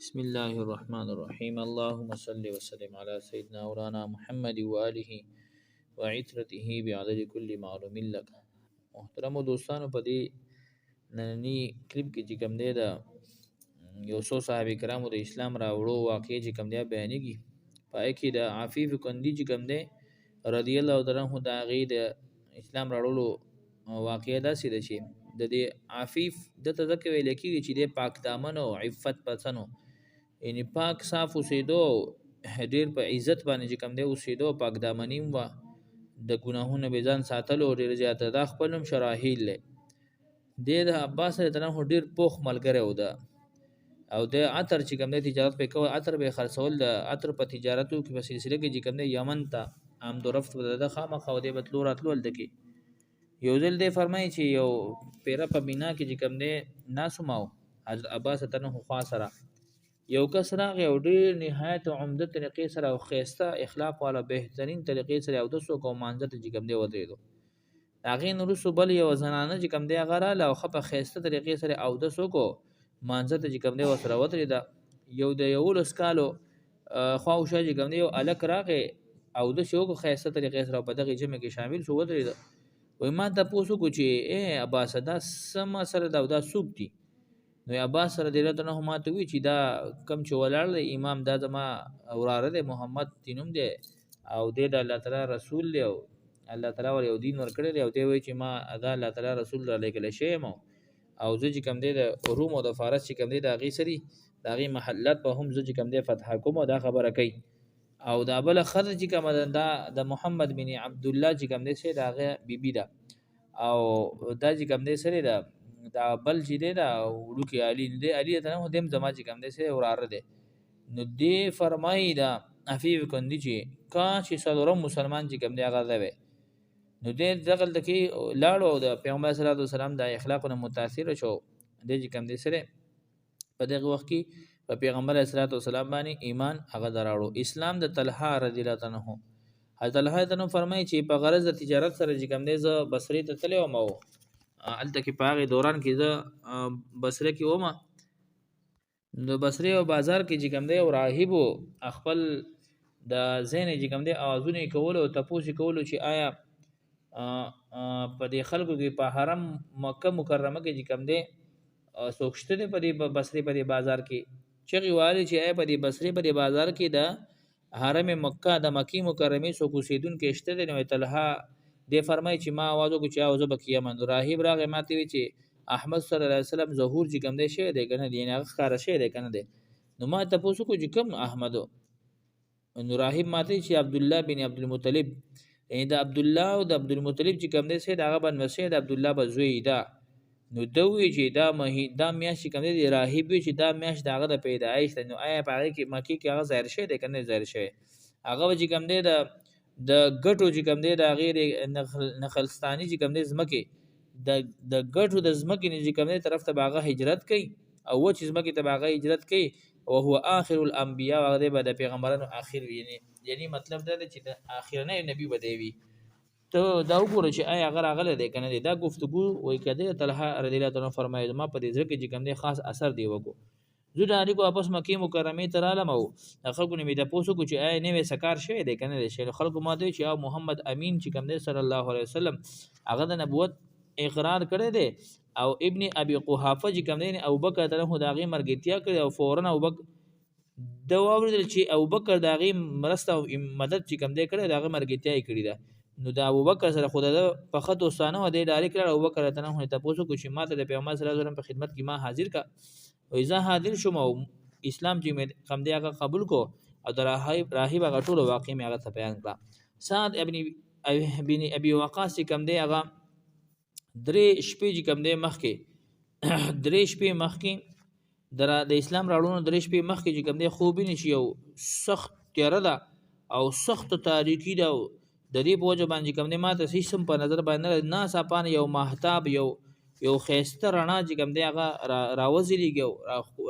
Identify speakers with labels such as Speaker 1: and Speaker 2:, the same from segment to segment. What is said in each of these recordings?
Speaker 1: بسم الله الرحمن الرحيم اللهم صل وسلم على سيدنا مولانا محمد وآله وعترته بعدد كل معلوم لك. محترم دوستانو په دې نننی کلیپ کې چې کوم دی دا یو څو صحابه کرامو د اسلام راوړو واقعي چې کوم دی بیانېږي. پای کې د عفیف کندی چې کوم دی رضی الله تعالی عنہ دا غي د اسلام راوړو واقعي داسې ده چې د دې عفیف د تذکر ویل کېږي چې د پاک دامن او عفت پسنو یعنی پاک صاف اوسېدو ډېر په عزت باندې چې کوم دی اوسېدو پاک دامنیم و د ګناهونو به ځان ساتلو ډېر زیاته دا خپلم شراحیل له د عباس رضی الله عنه ډېر پوخ ملګری و ده او د عطر چې کوم دی تجارت په کوه عطر به خرڅول د عطر په تجارتو کې په سلسله کې چې کوم دی یمن ته عام درفت د خامخا د بتلو راتلول دکی یو ځل دی فرمایي چې یو پیره په بنا کې چې کوم دی ناسماو حضرت عباس تنه خوا سره یو کس راغی او ډېر نهایت عمده طریقې سره او ښایسته اخلاق والا بهترین طریقې سره او د څو کو مانځه چې کوم دی ودرېدو هغې نه وروستو بل یو زنانه چې کوم دی هغه راله او ښه په ښایسته طریقې سره او د څو کو مانځه چې کوم دی ورسره ودرېده یو د 11 کالو خواوشا چې کوم دی یو هلک راغی او د څو کو ښایسته طریقې سره په دغې جمع کې شامل شو ودرېده وایي ما تپوس وکړو چې عباسه دا څه مسله ده او دا څوک دي نو عباس رضی الله عنه ما ته وی چې دا کم چې ولاړ دی امام دا زما وراره دی محمد تینوم دی او د الله تعالی رسول دی او الله تعالی ور یو دین ورکړی دی او دی وی چې ما دا الله تعالی رسول را لګل شیم او زه چې کم دی د روم او د فارس چې کم دی د غی سری د غی محلات په هم زه چې کم دی فتح کوم دا خبره کوي او دا بل خرج چې کم دا د محمد بن عبد الله چې کم دی سه دا غی بیبی دا او دا چې کم دی سره دا بل چې دی دا وړو کې علی دی علی ته هم دیم زما چې کم دی سه وراره دی نو دی فرمایي دا عفیف کندی چې کا چې څلورم مسلمان چې کم دی هغه دی نو دی دغل دکی لاړو د پیغمبر صلی الله علیه وسلم د اخلاقونو متاثر شو دی چې کم دی سره په دغه وخت کې په پیغمبر صلی الله علیه وسلم باندې ایمان هغه دراړو اسلام د طلحه رضی الله عنه حضرت طلحه ته فرمایي چې په غرض د تجارت سره چې کم دی ز بصری ته تلو مو الته کې په هغه دوران کې زه بصره کې ومه نو بصره او بازار کې چې کوم دی او راهب خپل د زین چې کوم دی اوازونه کول او تاسو کول چې آیا په دې خلکو کې په حرم مکه مکرمه کې چې کوم دی سوکشته دی په دې بصره په دې بازار کې چې غواړي چې آیا په دې بصره په دې بازار کې د حرم مکه د مکی مکرمه سوکوسیدون کې شته دی نو طلحه دی فرمای چې ما आवाज وکړ چې اوازه بکیه من راهب راغی ماته وی چې احمد صلی الله علیه وسلم ظهور چې کوم دی شه دی کنه دی نه ښکارا شه دی کنه دی نو ما ته پوښتنه کو چې کوم احمد نو راهب ماته چې عبد الله بن عبد المطلب یعنی د عبد الله او د عبد المطلب چې کوم دی شه داغه باندې شه د عبد الله بزوی دا نو دوی چې دا میاش کوم دی راهب چې دا میاش داغه د پیدایش نو آیا پاره کې مکی کې هغه ظاهر شه دی کنه ظاهر شه هغه چې کوم دی د ګټو چې کوم دی د غیر نخلستانی چې کوم دی زمکه د ګټو د زمکه نه چې کوم دی طرف ته باغه هجرت کوي او و چې زمکه ته باغه هجرت کوي او هو اخر الانبیاء هغه به د پیغمبرانو اخر یعنی مطلب دا چې د اخرنه نبی بدوي ته دا وګوره چې آیا هغه راغله دی کنه دا گفتگو وای کده طلحه رضی الله عنه فرمایي ما په دې ځکه چې کوم دی خاص اثر دی وګو زه د اړیکو واپس مکه مکرمه ته رالم او خلکو نه مې د پوسو کو چې آی نه سکار شوی دی کنه شیخ خلکو ماته چې او محمد امین چې کوم دی صلی الله علیه وسلم هغه د نبوت اقرار کړی دی او ابن ابي قحافه چې کوم دی ابوبکر ته هو داغي مرګتیا کړی او فورا ابوبکر دا واورل چې ابوبکر داغي مرسته او مدد چې کوم دی کړی داغي مرګتیا کړی دا نو د ابوبکر سره خدای په خط وسانه و دی ډایرک کړ ابوبکر ته نه ته پوسو کو چې ماته د پیغمبر صلی الله علیه وسلم په خدمت کې ما حاضر کا و اذا حاضر شوم اسلام چې مې کم دی هغه قبول کو او د راهب هغه ټول واقع مې هغه ته بیان کړه سعد ابن ابي وقاص کم دی هغه درې شپې چې کم دی مخکې درې شپې مخکې د اسلام راوړونو درې شپې مخکې چې کم دی خوب نشي یو سخت تیاره ده او سخت تاریکی ده د دې په وجه باندې کم دی ماته سیستم په نظر باندې ناس اپان یو محتاب یو خيسته رڼا چې کوم دی هغه راوځلېږي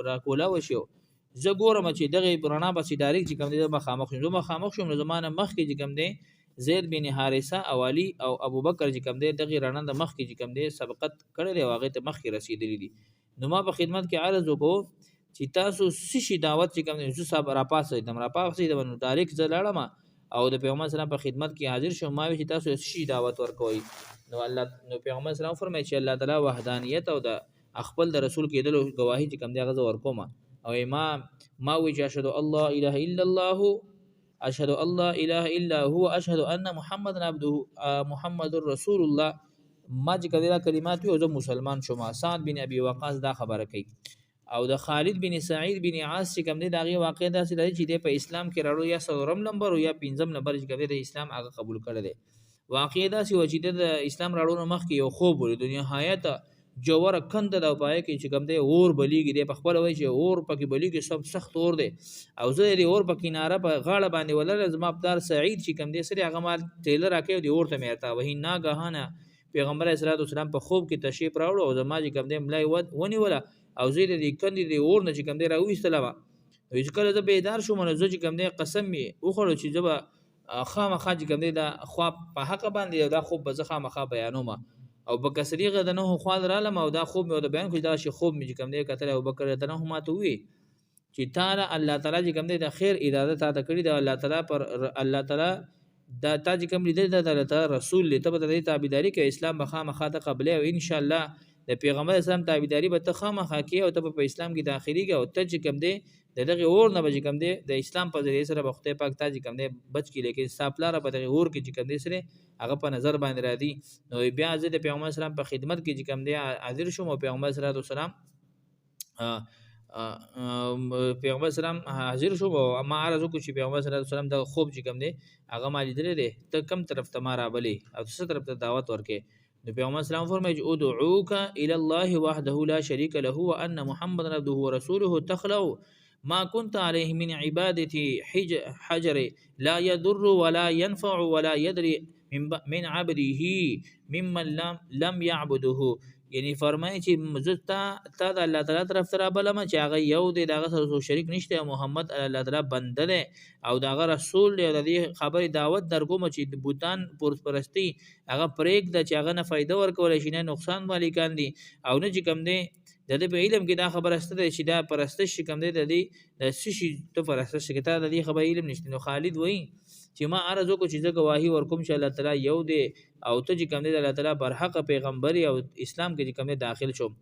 Speaker 1: را کولا وشو زه ګورم چې دغه رڼا به سي ډایرکټ چې کوم دی مخامخ شوم زمانه مخ کې چې کوم دی زید بن حارثه اولی او ابوبکر چې کوم دی دغه رڼا د مخ کې چې کوم دی سبقت کړی دی واغې ته مخ کې رسیدلی دي نو ما په خدمت کې عرض وکړو چې تاسو سشي دعوت چې کوم یوسف صاحب راپاسې د نو تاریخ زلاړه ما او د پیغمبر سلام په خدمت کې حاضر شوم ما چې تاسو سشي دعوت ورکوي نو پیغمبر سلام فرمایي چې الله تعالی وحدانیت او د خپل د رسول کېدلو گواهی چې کوم دی غزه ورکوم او ما وی چې اشهد الله اله الا الله اشهد الله اله الا هو اشهد ان محمد عبده محمد رسول الله ما چې کړه کلمات یو زه مسلمان شوم. سعد بن ابي وقاص دا خبره کوي او د خالد بن سعید بن عاص چې کوم دی دغه واقع داسې دی چې په اسلام کې راړو یا سورم نمبر او یا 15 نمبر چې کوي د اسلام هغه قبول کړی دی. واقع داسې و چې د اسلام راړو مخ کې یو خوب ولې دنیا حیات جوړه کند د پای کې چې کوم دی اور بلیږي دی په خپل وای چې اور پکې بلیږي سب سخت اور دی او زه دی اور په کیناره په غاړه باندې ولر زما پدار سعید چې کوم دی سره هغه مال ټیلر راکې دی اور ته مېرتا وਹੀ ناګهانه پیغمبر اسلام علیه السلام په خوب کې تشریف راوړو او زما چې کوم دی ملای ونی ولا او زه دې کندې دی اور نه چې کوم دی راوي استلامه وې کله زه بیدار شوم نو زه چې کوم دی قسم می وخړو چې زبا خامخا چې کوم دی دا خواب په حق باندې دا خوب به زه خامخا بیانوم او بکسری غدنه خوال رالم او دا خوب مې د بیان کوي دا شي خوب مې چې کوم دی کتل او بکر دنه هم ماته وی چې تعالی الله تعالی چې کوم دی د خیر اراده تا کړی دا الله تعالی پر الله تعالی دا تا چې کوم لیدل د الله تعالی رسول له ته د تابعداري کې اسلام بخامخا ته قبله او ان شاء الله د پیغمبر اسلام تابعداري به ته خامخا کې او ته په اسلام کې داخليږي او ته چې کوم دی دغه اور نه بچ کوم دی د اسلام په ذریعہ سره بخته پاک ته چې کوم دی بچ کی لیکن ساپلار په دغه اور کې چې کوم دی سره هغه په نظر باندې را دي نو بیا زه د پیغمبر اسلام په خدمت کې چې کوم دی حاضر شوم او پیغمبر صلی الله علیه وسلم پیغمبر اسلام حاضر شو او ما عرض کو چې پیغمبر صلی الله علیه وسلم د خوب چې کوم دی هغه مالې درې ته کم طرف ته ما را بلی او څه طرف ته دعوت ورکې نو پیغمبر اسلام فرمایي ادعوک الى الله وحده لا شريك له وان محمد عبده ورسوله تخلو ما كنت عليه من عبادتي حجر لا يضر ولا ينفع ولا يدري من عبده ممن لم يعبده یعنی فرمایي چې مزتا تا د الله تعالی طرف ته بلم چې هغه یو دی دغه سره شریک نشته محمد الله تعالی بنده دی او دغه رسول دی د دې خبرې دعوت درکوم چې د بوتان پرستی هغه پرېګ د چې هغه نه فائدہ ورکول شي نه نقصان مالکان دي او نه چې کم دی د دې په علم کې دا خبره ست دی چې دا پرستش کم دی د دې د سشي ته پرستش کې ته د دې خبرې علم نشته نو خالد وایي چې ما عرض وکړو چې زه گواهی ورکوم چې الله تعالی یو دی او ته چې کوم دی الله تعالی برحق پیغمبر او اسلام کې چې کوم دی داخل شوم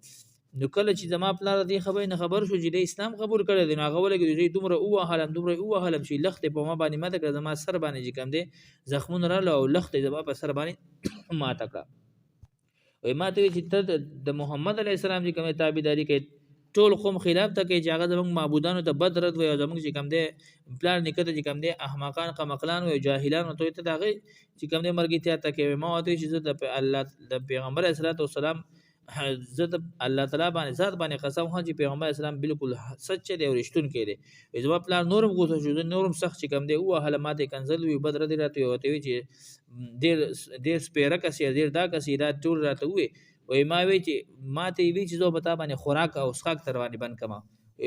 Speaker 1: نو کله چې زما پلار دې خبرې نه خبر شو چې د اسلام قبول کړی دی نو هغه ولګي چې دومره اوه حالم چې لخت په ما باندې ماته کړ زما سر باندې چې کوم دی زخمون رااله او لخت زما په سر باندې ماته کړ وای ماته چې ته د محمد علی السلام چې کوم تابعداري کوي ټول قوم خلاف ته کې چې هغه زموږ معبودانو ته بد رد وي او زموږ چې کوم دی پلان نکته چې کوم دی احمقان قمقلان وي جاهلان ته ته دغه چې کوم دی مرګ ته ته کې ما وته چې د الله د پیغمبر اسلام والسلام زه د الله تعالی باندې ذات باندې قسم خو چې پیغمبر اسلام بالکل سچ دی او رښتون کې دی زما پلان نورم غوښته شو نورم سخت چې کوم دی او علامات کنزل وي بدر دی راته وي چې ډیر سپیره کسي ډیر دا کسي دا ټول راته وي وای ما وی چې ما ته وی چې زه به تا باندې خوراک او اسخاک تر باندې بند کما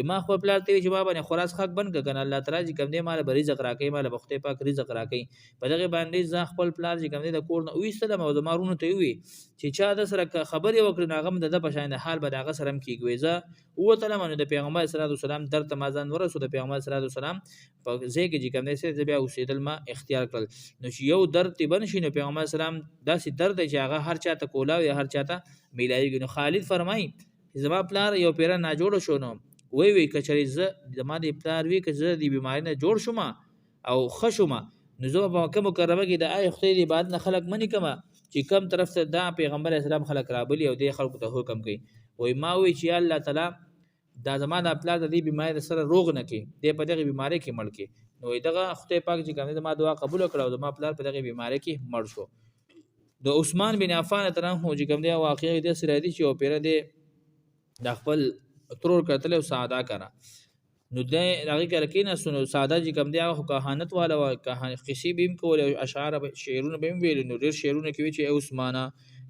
Speaker 1: ما خپل پلار ته چې ما باندې خوراک اسخاک بند کنه الله تعالی چې کوم دی مال به رزق راکې مال بخته پاک رزق راکې په دغه باندې ځ خپل پلار چې کوم دی د کور نه وې سلام او د مارونو ته وی چې چا د سره خبرې وکړي ناغه د پښاین حال به دغه سره کیږي ځ او تعالی باندې د پیغمبر صلی الله علیه وسلم در تمازان ورسو د پیغمبر صلی الله علیه وسلم په ځای کې چې کوم دی سره بیا اوسېدل ما اختیار کړل نو چې یو درد تبن شي نو پیغمبر سلام داسې درد چې هغه هر چاته کولا یا هر چاته میلایږي نو خالد فرمای زما پلار یو پیرا نه جوړ شو نو وی کچری ز زما د پلار وی که زه د بیماری نه جوړ شوم او خشوم نو زه په مکه مکرمه کې د آی خدای دی بعد نه خلق منی کما چې کم طرف ته دا پیغمبر اسلام خلق رابلی او د خلکو ته حکم کوي وای ما وی چې الله تعالی دا زما د پلار د دې بیماری سره روغ نه کی د په دغه بیماری کې مړ کی نو دغه خدای پاک چې کوم ما دعا قبول کړو د ما پلار په دغه بیماری کې مړ شو د عثمان بن عفان تران هو چې کوم دی واقعي د سره دي چې او پیر دی د خپل ترور کتل او ساده کړه نو د هغه کې لکینه سونو ساده چې کوم دی هغه کہانت والا کہانی قصې بیم کول او اشعار شعرونه بیم ویل نو ډیر شعرونه کوي چې عثمانه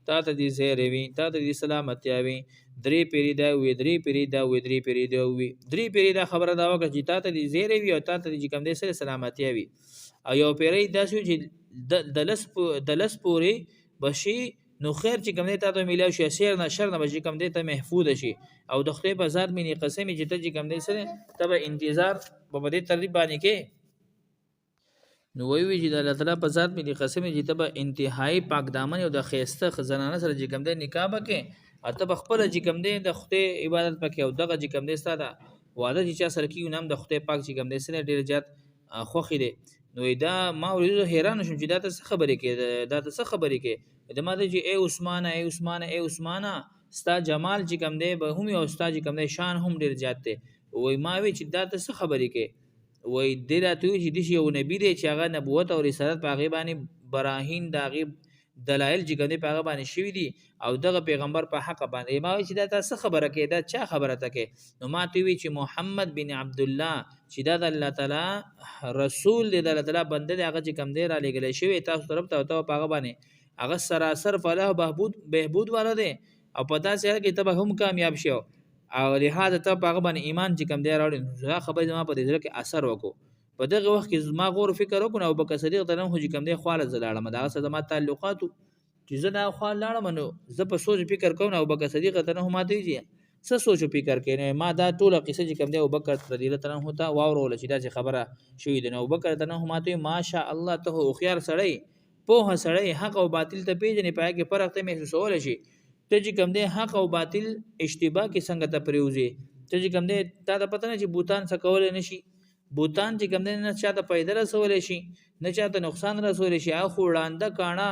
Speaker 1: تا ته دې زهره وي تا ته دې سلامتی وي درې پیری دا وي درې پیری دا وي درې پیری دا وي درې پیری دا خبره دا وکړه چې تا ته دې زهره وي او تا ته دې کوم دې سره سلامتی وي او یو پیری دا چې د لس پوري بشي نو خیر چې کوم دی ته ملاو شي شر نه به چې کوم دی ته محفوظ شي او د خدای په ذات مې قسم چې ته چې کوم دی سره ته به انتظار په دې ترتیب باندې کې نو وی چې د الله تعالی په ذات مې قسم چې ته به انتهایی پاک دامن او د خیسته زنانه سره چې کوم دی نکاح وکې اته بخپل چې کوم دی د خدای عبادت پکې او دغه چې کوم دی ستاده واده چې چا سره کیو نام د خدای پاک چې کوم دی سره ډیر زیات خوخي دی نو دا ما ورته حیران شوم چې دا ته خبرې کې دا ته خبرې کې د ما ته چې اے عثمانه ستا جمال چې کوم دی به هم او ستا چې کوم دی شان هم ډیر زیات دی وای ما وی چې دا ته خبرې کې وای د راته چې د یو نبی دی چې هغه نبوت او رسالت په هغه باندې براهین د هغه دلایل چې کوم په هغه باندې شوی دي او دغه پیغمبر په حق باندې ما چې دا تاسو خبره کې دا چا خبره تکي نو ما ته وی چې محمد بن عبد الله چې دا د الله تعالی رسول دی د الله تعالی بنده دی هغه چې کوم دی را لګل شوی تاسو طرف ته په هغه باندې هغه سراسر فلاح بهبود والا دی او په داسې حال کې ته به هم کامیاب شې او لهدا ته په هغه باندې ایمان چې کوم دی راوړي دا خبره زما په دې ځل کې اثر وکړو په دغه وخت کې ما غور فکر وکړ او ابوبکر صدیق ته هم چې کوم دی خواله زلاړم دا سره ما تعلقاتو چې زه دا خواله لاړم نو زه په سوچ فکر کوم او ابوبکر صدیق ته هم ماته یې څه سوچ فکر کینې ما دا ټوله قصه چې کوم دی ابوبکر رضی الله تعالی عنہ ته واورول چې دا خبره شوې ده نو ابوبکر ته هم ماته ماشاء الله ته خو خيار سړی په سړی حق او باطل ته پیژنې پای کې فرق ته محسوسول شي ته چې کوم دی حق او باطل اشتباه کې څنګه ته پریوزي ته چې کوم دی تا ته پته نه چې بوتان څه کول نه شي بوتان چې کوم دی نه چاته پیدا رسول شي نه چاته نقصان رسول شي هغه وړاندې کاڼه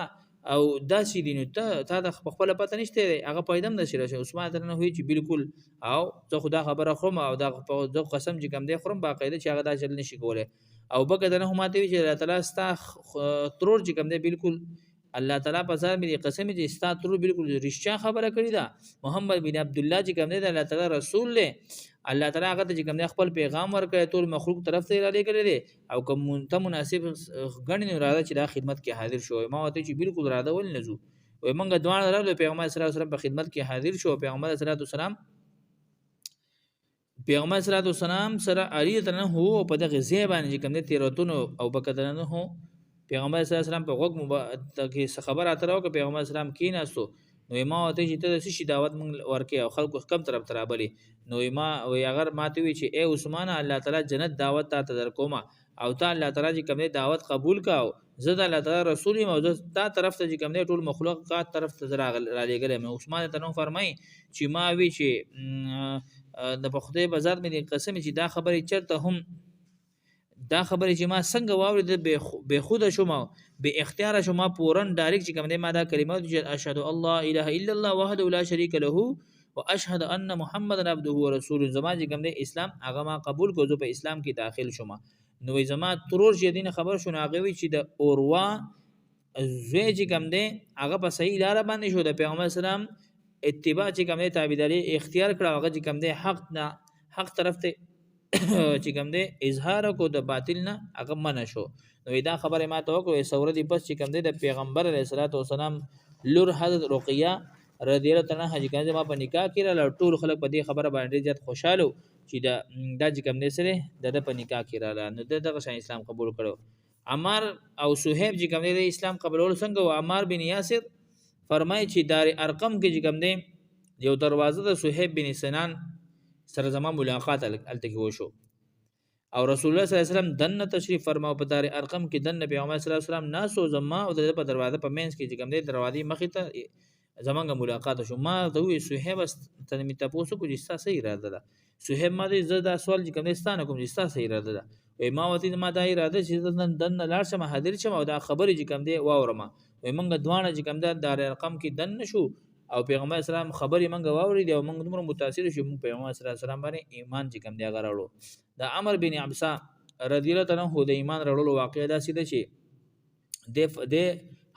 Speaker 1: او داسې دي نو ته د خپل پته نشته هغه پیدا هم نشي راشي عثمان ته نه وی چې بالکل او زه خدا خبره خورم او دا قسم چې کوم دی خورم باقاعده چې هغه دا چل نشي کوله او بګد نه هم ماته چې الله تعالی ستا ترور چې کوم دی بالکل الله تعالی په ځای مې قسم دې ستا ترور بالکل رښتیا خبره کړی دا محمد بن عبد الله چې کوم دی د الله تعالی رسول له الله تعالی هغه ته چې کوم دی خپل پیغام ورکړي ټول مخلوق طرف ته را لګړي دي او کوم ته مناسب غنی راځي چې دا خدمت کې حاضر شو ما وته چې بالکل راځه ول نه زو وي مونږ دوه راځو پیغمبر صلی الله علیه وسلم په خدمت کې حاضر شو پیغمبر صلی الله علیه وسلم سره علی تنه هو په دغه ځای باندې چې کوم دی تیراتونو او بکدنه هو پیغمبر صلی الله علیه وسلم په وګ کې خبر اترو کې پیغمبر اسلام کیناستو نو ما وته چې ته شي دعوت مونږ ورکې او خلکو کم طرف ترابلی نو ما وی اگر ماته وی چې اے عثمان الله تعالی جنت دعوت ته در کومه او ته الله تعالی چې کوم دعوت قبول کاو زه د الله تعالی رسول موجود تا طرف ته چې کوم ټول مخلوقات طرف ته را لګل مې عثمان ته نو فرمای چې ما وی چې د خدای بازار مې قسم چې دا خبره چرته هم دا خبره چې ما څنګه واورید به خود شوم به اختیار شوم پورن ډایرکټ چې کوم ما دا کلمات چې اشهد الله اله الا الله وحده لا شريك له واشهد ان محمد عبده ورسوله زما چې کوم اسلام هغه ما قبول کو زه په اسلام کې داخل شوم نو زما ترور چې دین خبر شونه هغه وی چې د اوروا زوی چې کوم هغه په صحیح لار باندې شو د پیغمبر اسلام اتباع چې کوم تابعداري اختیار کړه هغه چې کوم حق طرف ته چې کوم اظهار کو د باطل نه هغه منع شو نو دا خبره ما ته وکړه سورې دی پس چې کوم د پیغمبر علیه الصلاۃ والسلام لور حضرت رقیہ رضی الله تعالی عنها چې کوم ما په نکاح کې را ټول خلک په دې خبره باندې ډېر خوشاله چې دا چې کوم سره د په نکاح کې را نو دغه اسلام قبول کړو عمار او صہیب چې کوم اسلام قبول څنګه او عمار بن یاسر فرمایي چې دار ارقم کې چې کوم یو دروازه د صہیب بن سنان سره زما ملاقات الته وشو او رسول الله صلی الله علیه وسلم دنه تشریف فرماو په دار ارقم کې دنه پیغمبر صلی الله علیه وسلم ناسو زما او د په دروازه په مینس کې چې کوم دروازې مخې ته زمونږه ملاقات شو ما ته وی صہیب ته می تاسو کو چې تاسو اراده ده صہیب ما دې زدا سوال چې کوم ستانه کوم چې تاسو اراده ده وای ما وتی ما دا اراده چې دنه لاړ شم حاضر شم او دا خبرې چې کوم دی واورم وای مونږ دوانه چې کوم دار ارقم کې دنه شو او پیغمبر اسلام خبرې منګه واوري دی او موږ دومره متاثر شو پیغمبر صلی الله علیه وسلم باندې ایمان چې کوم دی هغه راوړو دا عمر بن عبسه رضی الله تعالی عنہ د ایمان راوړلو واقعه دا سیده چې د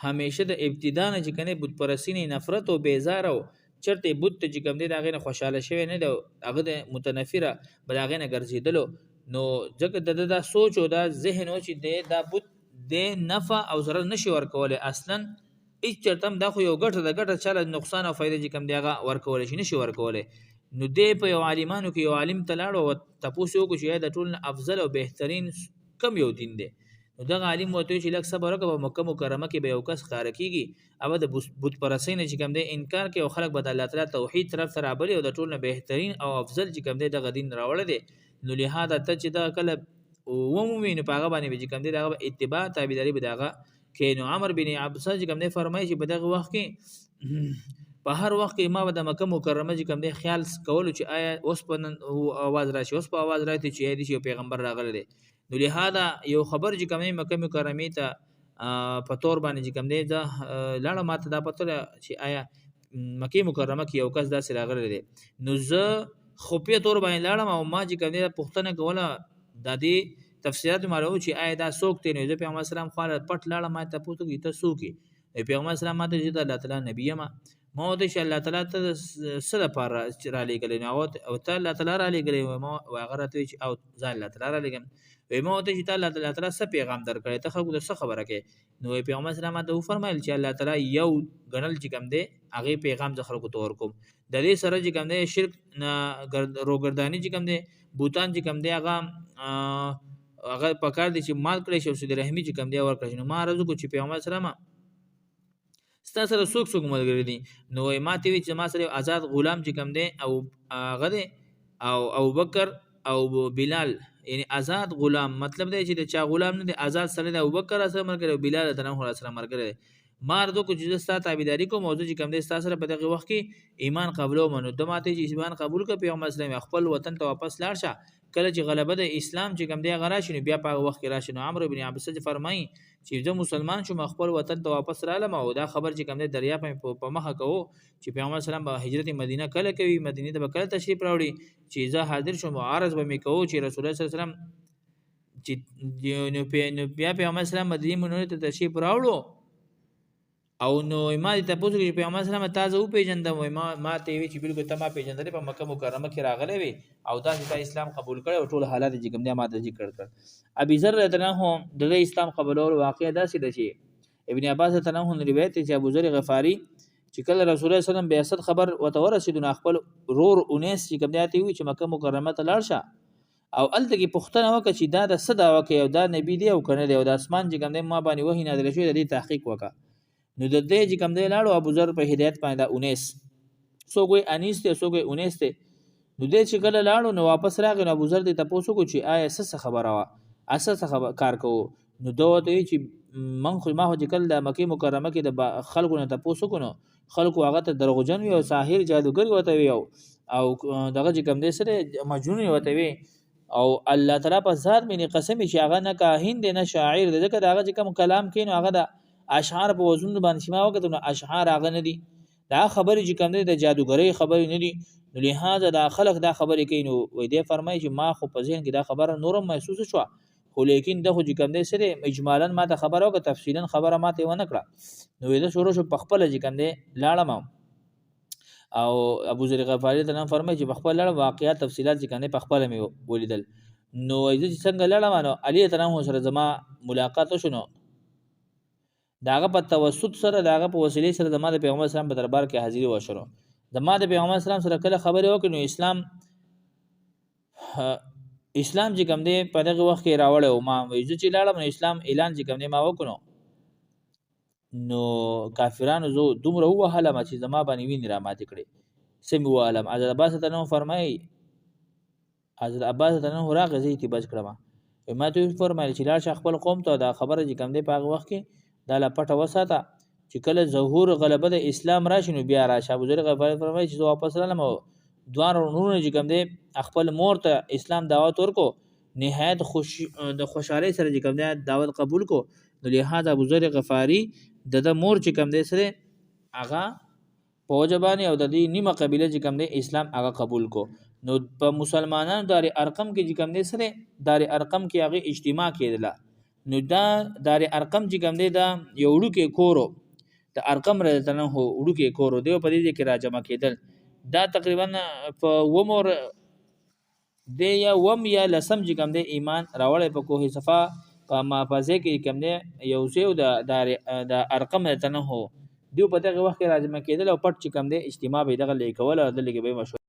Speaker 1: همیشه د ابتدا نه چې کنه بت پرسینې نفرت او بیزار او چرته بت چې کوم دی دا غنه خوشاله شوی نه دی هغه د متنفره بل هغه نه ګرځیدلو نو ځکه دا سوچ او دا ذهن او چې دا بت د نفع او ضرر نشي ورکوله اصلا هیڅ چرته دا خو یو ګټه چاله نقصان او فائدې کم دیغه ورکول شي نشي ورکول نو دې په یو عالمانو کې یو عالم تلاړو او تاسو کو چې دا ټول افضل او بهترین کم یو دین دی نو دغه عالم وته چې لک صبر وکړه په مکه مکرمه کې به یو کس ښکار کیږي او د بت پرستۍ نه چې کوم دی انکار کوي او خلک به د الله تعالی توحید طرف ته رابلي او د ټول نه بهترین او افضل چې کوم دی دغه دین راوړل دی نو لهدا ته چې دا کله ومومي نو پاغه باندې چې کوم دی دغه اتباع تابعداري به دغه کې نو عمر بن عباس چې کوم دی فرمایي چې په دغه وخت کې په هر وخت کې ما د مکه مکرمه چې کوم دی خیال کولو چې آیا اوس په आवाज راشي اوس په आवाज راځي چې دی پیغمبر راغلی دی نو لهدا یو خبر چې کوم مکه مکرمه ته په تور باندې چې کوم دی دا لاړه ماته دا پته چې آیا مکه مکرمه کې یو کس داسې راغلی دی نو زه خفیه تور باندې لاړم او ما چې کوم دی پښتنه کوله د دې تفسیرات معلومه چې آیا دا څوک دی نو زه پیغمبر اسلام خو پټ لاړم ما ته پوښتنه کیته څوک پیغمبر اسلام ماته چې د الله تعالی نبی ما ما ته چې الله تعالی ته سره پر را لګلې نو او ته الله تعالی را لګلې ما هغه ته چې او ځان الله تعالی را لګم وای ما ته چې الله تعالی څه پیغام درکړی ته خو د څه خبره کې نو پیغمبر اسلام ته فرمایل چې الله تعالی یو غنل چې کوم دی هغه پیغام ځخر کو تور کوم د دې سره چې کوم دی شرک روګردانی چې کوم دی بوتان چې کوم دی هغه پکار دي چې مال کړی شو سود رحمی چې کوم دی ور کړی نو ما رزق چې پیغمبر اسلام ستا سره څوک څوک ملګری دي نو ما ته وی چې ما سره آزاد غلام چې کوم دی او هغه او ابوبکر او بلال یعنی آزاد غلام مطلب دی چې د چا غلام نه دی آزاد سره د ابوبکر سره مرګره بلال ته سره مرګره مار دو کو چې ستا تابعداري کو موضوع چې کوم دی ستا سره په دغه وخت کې ایمان قبولو منو د ماته چې ایمان قبول ک پیغمبر اسلام خپل وطن ته واپس لاړ شه کله چې غلبه د اسلام چې کوم دی غرا شنو بیا په وخت کې راشنو عمرو بن عباس فرمایي چې زه مسلمان شوم خپل وطن ته واپس رالم او دا خبر چې کوم دی دریا په مخه کوو چې پیغمبر اسلام به هجرت مدینه کله کوي مدینه ته کله تشریف راوړي چې زه حاضر شوم عرض به می کوو چې رسول الله صلی الله علیه وسلم چې نو بیا پیغمبر اسلام مدینه منوره ته تشریف راوړو او نو ما ته پوښتنه کوي پیغمبر اسلام تاسو او پیژندم ما ته وی چې بالکل تما پیژندل په مکه مکرمه کې راغلی وي او دا چې اسلام قبول کړي او ټول حالات چې کوم دی ما ته ذکر کړ ابي ذر رضی الله عنه د اسلام قبولولو واقعه داسې ده چې ابن عباس ته نه روایت چې ابو ذر غفاری چې کله رسول الله صلی الله علیه وسلم بیاست خبر وته ورسېدو خپل رور 19 چې کوم دی ته وی چې مکه مکرمه ته لاړ شه او الته کې پښتنه وکړه چې دا د صدا وکي او دا نبی دی او کنه دی او د اسمان چې کوم دی ما باندې وحی نازل شوی د دې تحقیق وکړه نو د دې چې کوم دی لاړو ابو ذر په هدایت باندې 19 سو کوئی انیس ته سو کوئی 19 ته نو دې چې کله لاړو نو واپس راغی نو ابو ذر دې تاسو کو چې آیا څه خبره وا اساس خبر کار کوو نو دوه ته چې من خو ما هو چې کله د مکه مکرمه کې د خلکو نه تاسو کو نو خلکو هغه ته دروغجن وي او ساحر جادوګر وته وي او دغه چې کوم دی سره مجنون وته وي او الله تعالی په ذات مې قسم چې هغه نه کاهن دی نه شاعر دی ځکه دغه چې کوم کلام کین هغه د اشعار په وزن باندې شما وکړو نو اشعار هغه نه دي دا خبرې چې کوم دی د جادوګری خبرې نه دي نو لهدا دا خلک دا خبرې کوي نو وې دې فرمایي چې ما خو په ذهن کې دا خبره نورم محسوس شو خو لیکن د خو چې کوم دی سره اجمالا ما ته خبره او تفصیلا خبره ما ته ونه کړه نو دا شروع شو په خپل چې کوم دی لاړم او ابو ذر غفاری ته فرمایي چې په خپل لاړم واقعیت تفصیلات چې کوم دی په خپل مې ولیدل نو چې څنګه لاړم نو علي تعالی سره زما ملاقات شونه داغه په توسط سره داغه په وسیله سره د پیغمبر اسلام په دربار کې حاضری وشو د پیغمبر اسلام سره کله خبره وکړو اسلام چې کوم دی په دغه وخت کې راوړل او ما وایي چې لاړم نو اسلام اعلان چې کوم دی ما وکړو نو کافرانو زو دومره وهاله ما چې زما باندې ویني را مات کړي سم وعلم حضرت عباس ته نو فرمایي حضرت عباس ته نو راغزي تی بچ کړم ما ته فرمایي چې لاړ خپل قوم ته دا خبره چې کوم دی په هغه وخت کې دا لا پټه وساته چې کله ظهور غلبه د اسلام راشي نو بیا راشه ابو ذر غفاری فرمایي چې واپس رالم دوه نور چې کوم دی خپل مور ته اسلام دعوت ورکو نهایت خوشاله سره چې کوم دی دعوت قبول کو نو لهدا ابو ذر غفاری د مور چې کوم دی سره هغه پوجبانی او د دې نیمه قبیله چې کوم دی اسلام هغه قبول کو نو په مسلمانانو دار ارقم کې چې کوم دی سره دار ارقم کې هغه اجتماع کېدله نو دا دار ارقم چې کوم دی دا یو وړو کې کورو د ارقم رضی الله عنه وړو کې کورو دی په دې کې راجمع کېدل دا تقریبا په ومر دی یا وم یا لسم چې کوم دی ایمان راوړل په کوه صفا په مافازه کې کوم دی یو سیو د ارقم رضی الله عنه دیو په دغه وخت کې راجمع کېدل او پټ چې کوم دی اجتماع به دغه لیکول او د لګي به مشهور